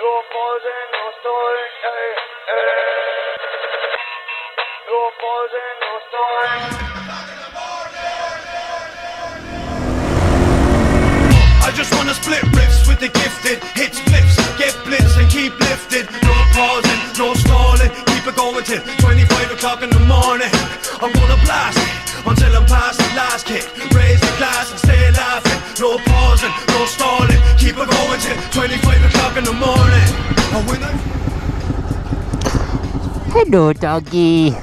I just wanna split riffs with the gifted, hit splits, get blitz and keep lifted. No pausing, no stalling, keep it going till 25 o'clock in the morning. I'm gonna blast it until I'm past the last kick. Raise the glass and stay laughing. No pausing, no stalling, keep it going till 25 o'clock in the morning. And when I... Hello, doggy.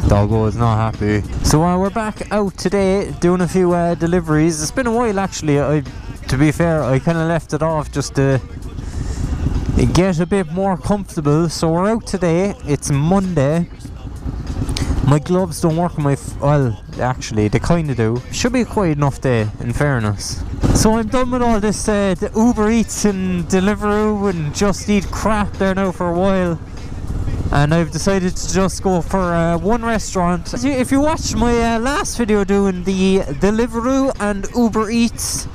Doggo is not happy. So we're back out today doing a few deliveries. It's been a while actually. To be fair, I kind of left it off just to get a bit more comfortable. So we're out today. It's Monday. My gloves don't work on my well, actually they kind of do. Should be a quiet enough day in fairness. So I'm done with all this the Uber Eats and Deliveroo and Just Eat crap there now for a while. And I've decided to just go for one restaurant. If you watched my last video doing the Deliveroo and Uber Eats,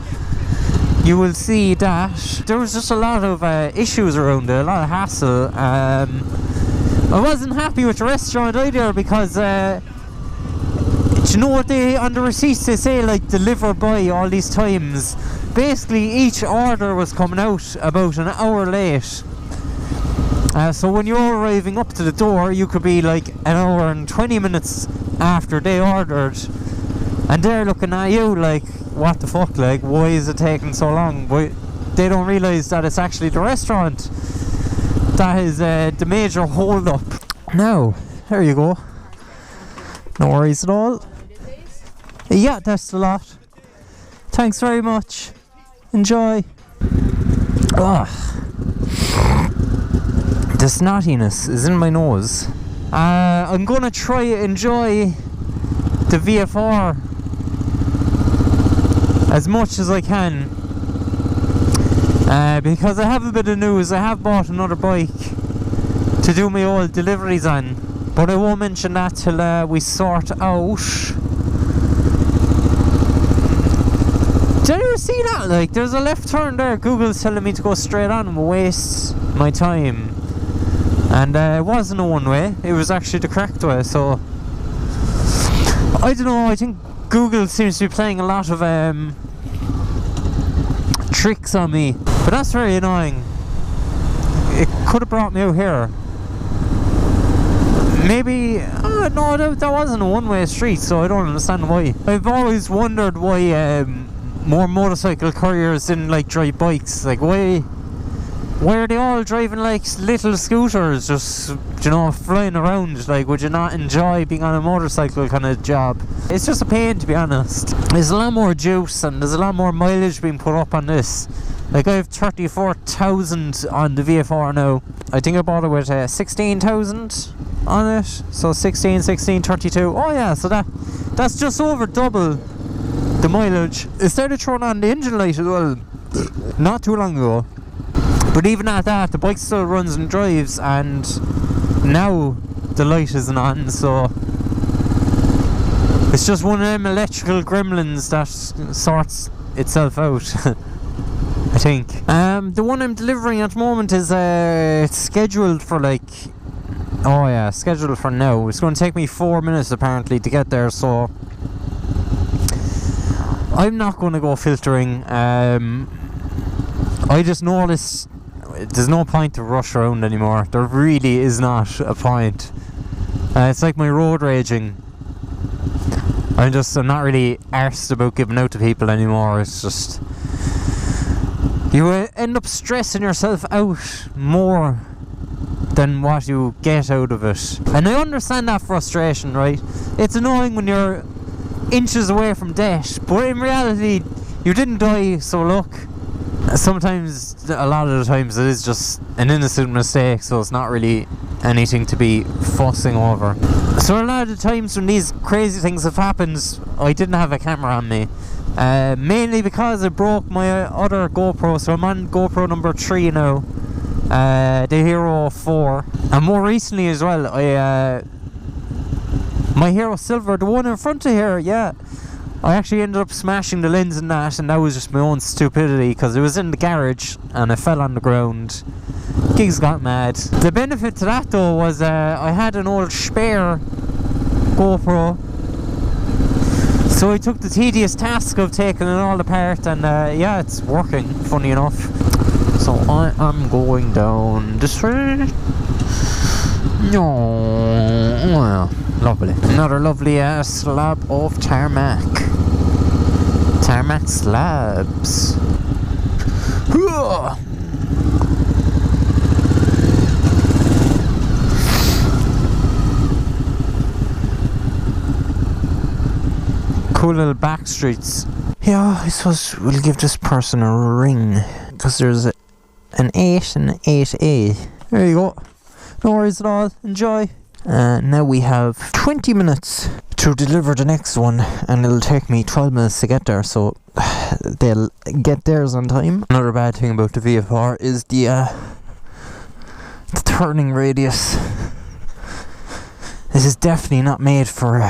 you will see that there was just a lot of issues around it, a lot of hassle. I wasn't happy with the restaurant either because do you know what they on the receipts they say like deliver by all these times. Basically each order was coming out about an hour late. So when you're arriving up to the door, you could be like an hour and 20 minutes after they ordered, and they're looking at you like, what the fuck, like, why is it taking so long? But they don't realise that it's actually the restaurant that is the major hold up. Now, there you go. No worries at all. Yeah, that's a lot. Thanks very much. Enjoy. The snottiness is in my nose. I'm gonna try to enjoy the VFR as much as I can because I have a bit of news. I have bought another bike to do my old deliveries on, but I won't mention that till we sort out. Did you ever see that? Like, there's a left turn there. Google's telling me to go straight on and waste my time. And it wasn't a one-way, it was actually the correct way, so I don't know, I think Google seems to be playing a lot of tricks on me, but that's very annoying. It could have brought me out here. Maybe, no, that wasn't a one-way street, so I don't understand why. I've always wondered why more motorcycle couriers didn't like drive bikes, like why are they all driving like little scooters, just, you know, flying around? Like, would you not enjoy being on a motorcycle kind of job? It's just a pain, to be honest. There's a lot more juice and there's a lot more mileage being put up on this. Like, I have 34,000 on the VFR now. I think I bought it with 16,000 on it, so 16, 32. Oh yeah, so that's just over double the mileage. It started throwing on the engine light as well not too long ago. But even at that, the bike still runs and drives, and now the light isn't on, so it's just one of them electrical gremlins that sorts itself out. I think. The one I'm delivering at the moment is scheduled for like, scheduled for now. It's going to take me 4 minutes apparently to get there, so I'm not going to go filtering. I just noticed there's no point to rush around anymore. There really is not a point. It's like my road raging. I'm not really arsed about giving out to people anymore. It's just, you end up stressing yourself out more than what you get out of it. And I understand that frustration, right? It's annoying when you're inches away from death, but in reality you didn't die, so look. Sometimes, a lot of the times, it is just an innocent mistake, so it's not really anything to be fussing over. So a lot of the times when these crazy things have happened, I didn't have a camera on me. Mainly because I broke my other GoPro, so I'm on GoPro number 3 now. The Hero 4. And more recently as well, my Hero Silver, the one in front of here, yeah. I actually ended up smashing the lens in that, and that was just my own stupidity because it was in the garage and I fell on the ground. Gigs got mad. The benefit to that though was I had an old spare GoPro, so I took the tedious task of taking it all apart, and yeah, it's working, funny enough. So I am going down this way. Oh, well, lovely. Another lovely slab of tarmac. Tarmac slabs. Cool little back streets. Yeah, I suppose we'll give this person a ring, because there's an 8 and an 8A. There you go. No worries at all. Enjoy. Now we have 20 minutes to deliver the next one, and it'll take me 12 minutes to get there, so they'll get theirs on time. Another bad thing about the VFR is the turning radius. This is definitely not made for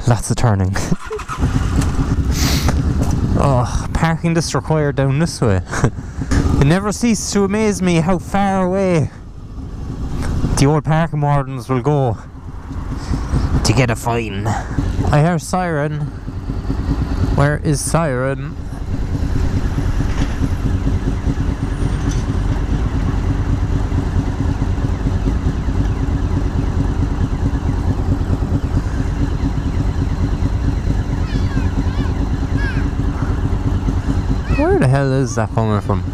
lots of turning. Oh, parking this required down this way. It never ceases to amaze me how far away the old parking wardens will go to get a fine. I hear siren. Where is siren? Where the hell is that coming from?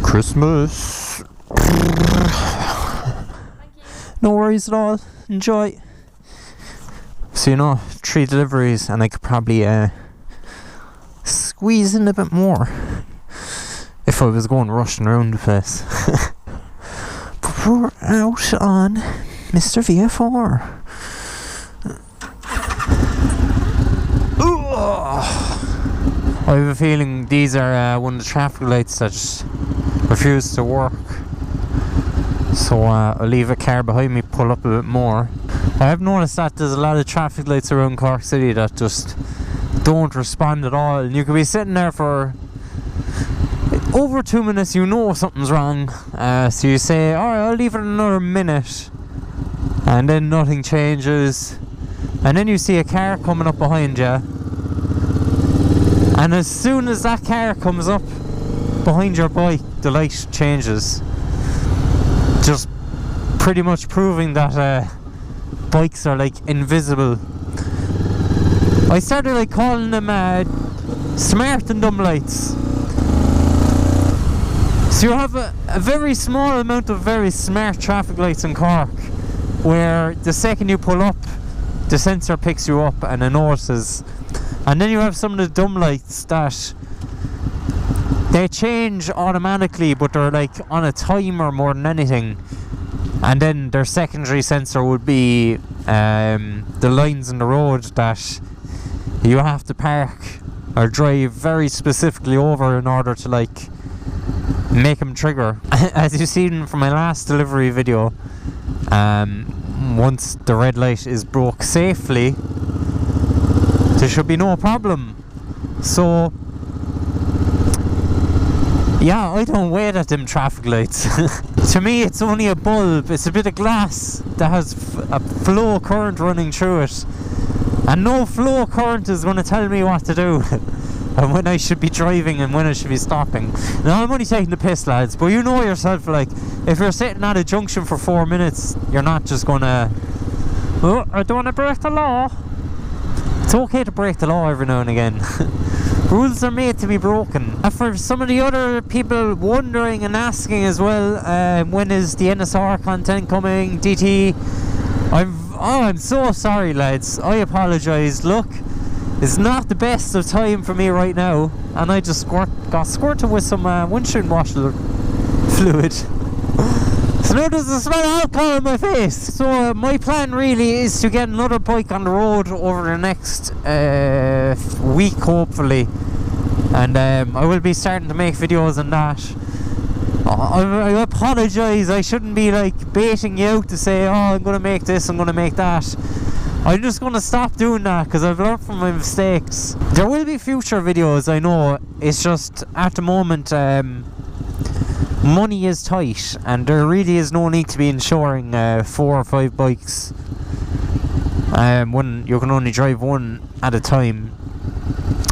Christmas. No worries at all. Enjoy. So, you know, 3 deliveries, and I could probably squeeze in a bit more if I was going rushing around the place. But we're out on Mr. VFR. I have a feeling these are one of the traffic lights that just refuse to work. So I'll leave a car behind me, pull up a bit more. I have noticed that there's a lot of traffic lights around Cork City that just don't respond at all. And you could be sitting there for over 2 minutes, you know something's wrong. So you say, alright, I'll leave it another minute. And then nothing changes. And then you see a car coming up behind you. And as soon as that car comes up behind your bike, the light changes. Just pretty much proving that bikes are like invisible. I started like calling them smart and dumb lights. So you have a very small amount of very smart traffic lights in Cork, where the second you pull up, the sensor picks you up and it notices. And then you have some of the dumb lights that they change automatically, but they're like on a timer more than anything. And then their secondary sensor would be the lines in the road that you have to park or drive very specifically over in order to like make them trigger. As you've seen from my last delivery video, once the red light is broke safely, there should be no problem. So yeah, I don't wait at them traffic lights. To me it's only a bulb, it's a bit of glass that has a flow current running through it, and no flow current is going to tell me what to do and when I should be driving and when I should be stopping. Now I'm only taking the piss, lads, but you know yourself, like if you're sitting at a junction for 4 minutes, you're not just gonna, oh, I don't want to break the law. It's okay to break the law every now and again. Rules are made to be broken. For some of the other people wondering and asking as well, when is the NSR content coming, DT? I'm so sorry, lads. I apologise. Look, it's not the best of time for me right now, and I just got squirted with some windshield washer fluid. So now there's a smell of alcohol in my face. So my plan really is to get another bike on the road over the next week, hopefully, and I will be starting to make videos on that. I apologise, I shouldn't be like baiting you out to say, oh, I'm going to make this, I'm going to make that. I'm just going to stop doing that because I've learned from my mistakes. There will be future videos, I know. It's just at the moment money is tight and there really is no need to be insuring 4 or 5 bikes when you can only drive one at a time.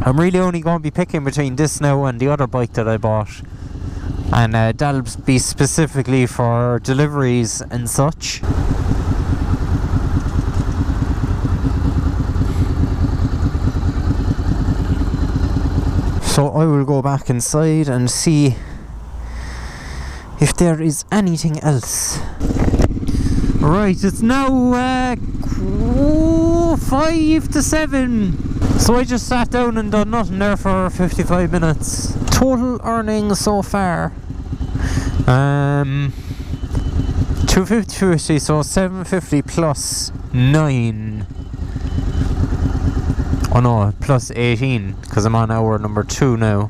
I'm really only going to be picking between this now and the other bike that I bought, and that'll be specifically for deliveries and such. So I will go back inside and see if there is anything else. Right, it's now 5 to 7. So I just sat down and done nothing there for 55 minutes. Total earnings so far 250, so 750 plus 9. Oh no, plus 18, because I'm on hour number 2 now.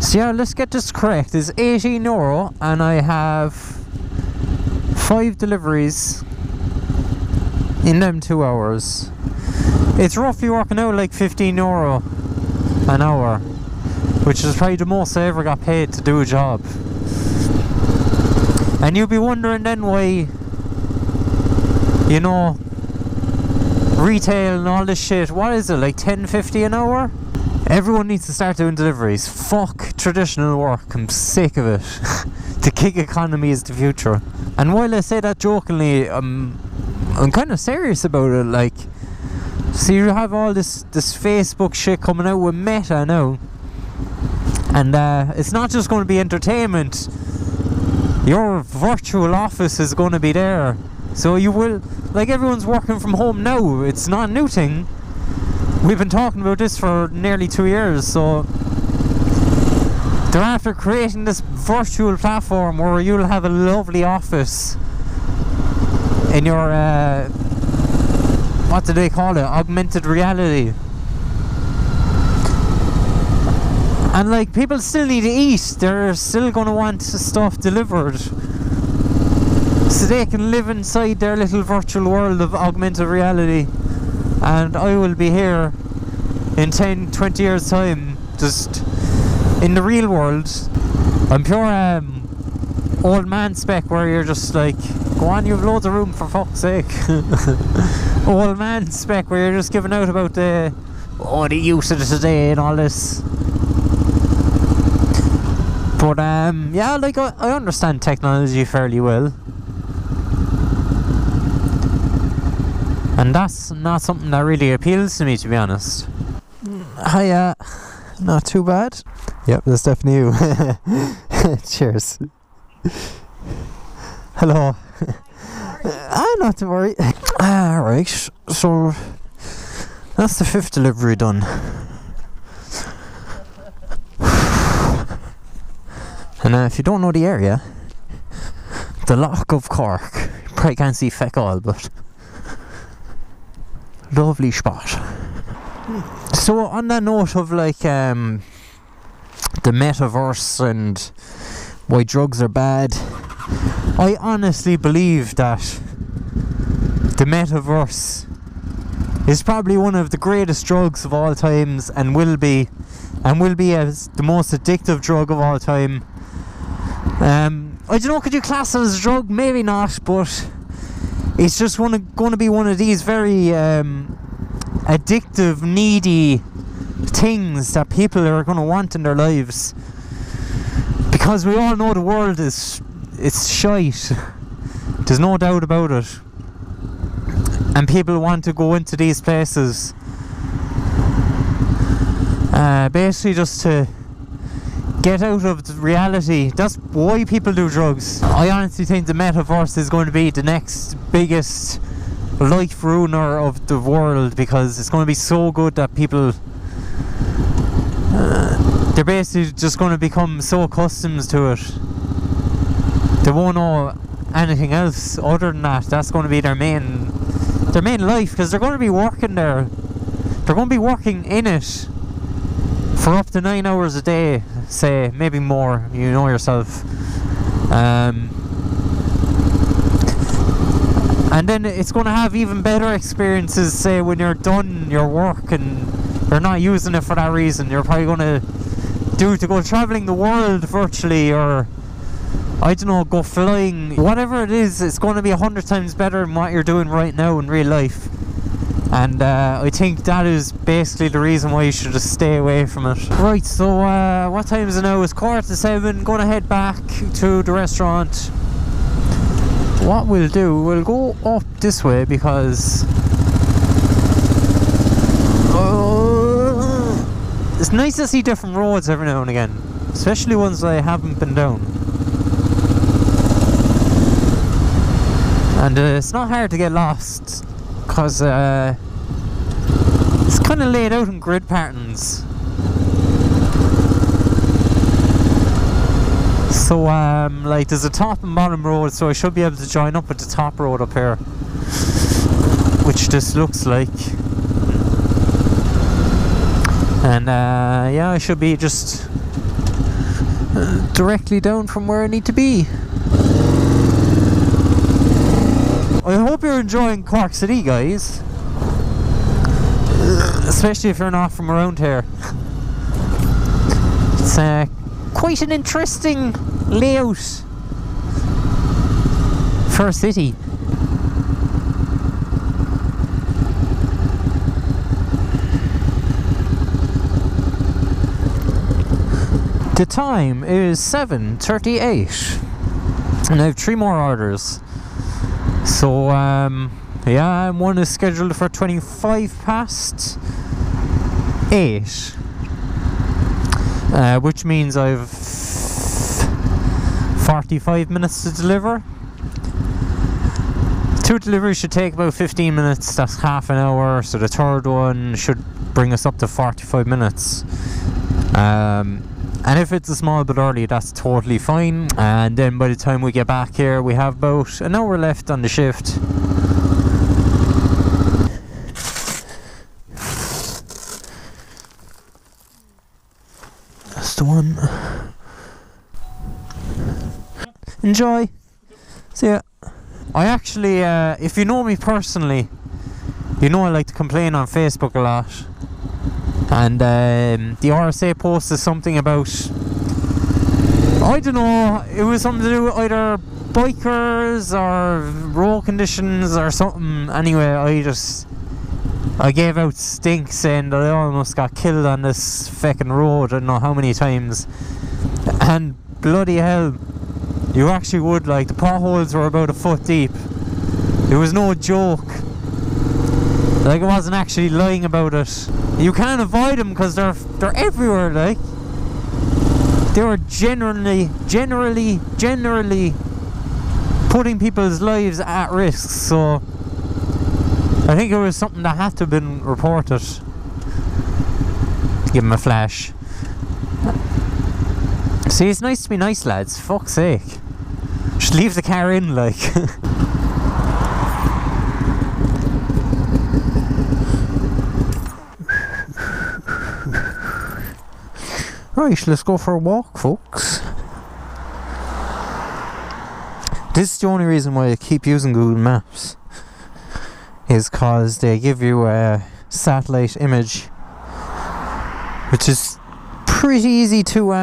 So yeah, let's get this correct. It's €18 and I have 5 deliveries in them 2 hours. It's roughly working out like €15 an hour, which is probably the most I ever got paid to do a job. And you'll be wondering then why, you know, retail and all this shit, what is it, like $10.50 an hour? Everyone needs to start doing deliveries. Fuck traditional work, I'm sick of it. The gig economy is the future. And while I say that jokingly, I'm kind of serious about it. Like, so you have all this Facebook shit coming out with Meta now, and it's not just going to be entertainment. Your virtual office is going to be there, so you will, like, everyone's working from home now. It's not a new thing. We've been talking about this for nearly 2 years, so they're after creating this virtual platform where you'll have a lovely office in your what do they call it? Augmented reality. And like, people still need to eat. They're still going to want stuff delivered, so they can live inside their little virtual world of augmented reality. And I will be here in 10-20 years time, just in the real world. I'm pure old man spec, where you're just like, go on, you have loads of room, for fuck's sake. Old man spec, where you're just giving out about the use of it today and all this. But yeah, like, I understand technology fairly well, and that's not something that really appeals to me, to be honest. Hiya. Not too bad. Yep, that's definitely you. Cheers. Hello. Not to worry. Alright, so that's the 5th delivery done. And if you don't know the area, the Loch of Cork, you probably can't see feck all, but lovely spot. So on that note of like the metaverse and why drugs are bad, I honestly believe that the metaverse is probably one of the greatest drugs of all times, and will be as the most addictive drug of all time. I don't know, could you class it as a drug? Maybe not, but it's just going to be one of these very addictive, needy things that people are going to want in their lives, because we all know the world it's shite. There's no doubt about it, and people want to go into these places basically just to get out of the reality. That's why people do drugs. I honestly think the metaverse is going to be the next biggest life ruiner of the world, because it's going to be so good that people they're basically just going to become so accustomed to it, they won't know anything else other than that. That's going to be their main life, because they're going to be working there, they're going to be working in it for up to 9 hours a day, say, maybe more, you know yourself. And then it's going to have even better experiences, say, when you're done your work and you're not using it for that reason. You're probably going to go travelling the world virtually, or I don't know, go flying. Whatever it is, it's going to be 100 times better than what you're doing right now in real life. And I think that is basically the reason why you should just stay away from it. Right, so what time is it now? It's 7:15. Going to head back to the restaurant. What we'll do, we'll go up this way because it's nice to see different roads every now and again, especially ones I haven't been down. And it's not hard to get lost because it's kind of laid out in grid patterns. So like there's a top and bottom road, so I should be able to join up with the top road up here, which this looks like. And yeah, I should be just directly down from where I need to be. I hope you're enjoying Cork City, guys, especially if you're not from around here. It's quite an interesting layout for a city. The time is 7:38 and I have 3 more orders. So yeah, one is scheduled for 8:25, which means I've 45 minutes to deliver. 2 deliveries should take about 15 minutes, that's half an hour, so the third one should bring us up to 45 minutes. And if it's a small bit early, that's totally fine. And then by the time we get back here, we have about an hour left on the shift. That's the one. Enjoy. See ya. I actually, if you know me personally, you know I like to complain on Facebook a lot. And the RSA posted something about, I don't know, it was something to do with either bikers or road conditions or something. Anyway, I gave out stink saying that I almost got killed on this feckin' road, I don't know how many times. And bloody hell, you actually would, like, the potholes were about a foot deep. It was no joke. Like, I wasn't actually lying about it. You can't avoid them because they're everywhere, like. They were generally putting people's lives at risk, so I think it was something that had to have been reported. Give them a flash. See, it's nice to be nice, lads, fuck's sake. Just leave the car in, like. Right, let's go for a walk, folks. This is the only reason why I keep using Google Maps, is cause they give you a satellite image, which is pretty easy to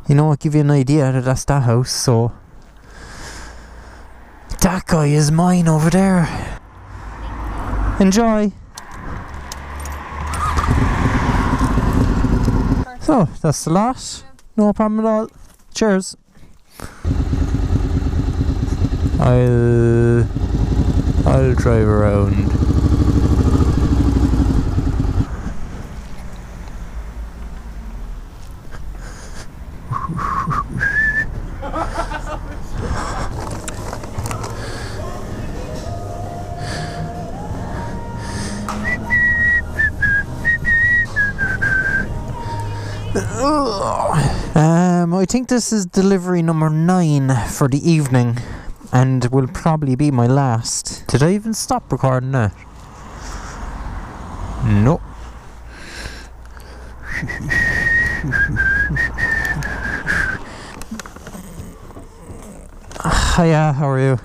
you know, give you an idea that that's that house. So that guy is mine over there. Enjoy. So that's the lot. No problem at all. Cheers. I'll drive around. I think this is delivery number 9 for the evening, and will probably be my last. Did I even stop recording that? Nope. Hiya, how are you?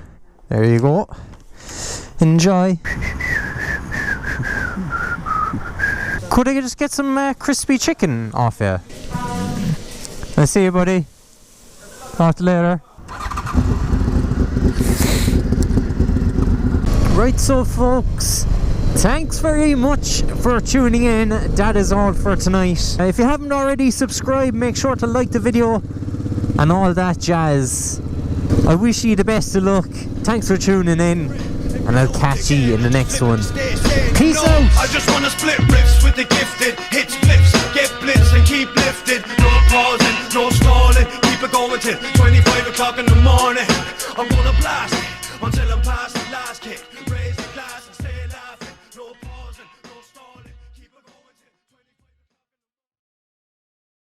There you go. Enjoy. Could I just get some crispy chicken off you? I'll see you, buddy. Talk to you later. Right, so folks, thanks very much for tuning in. That is all for tonight. If you haven't already subscribed, make sure to like the video and all that jazz. I wish you the best of luck. Thanks for tuning in, and I'll catch you in the next one. Peace out. I just wanna split riffs with the gifted. Hit splits, get blitz and keep lifted. No pausing, no stalling. Keep it going till 25 o'clock in the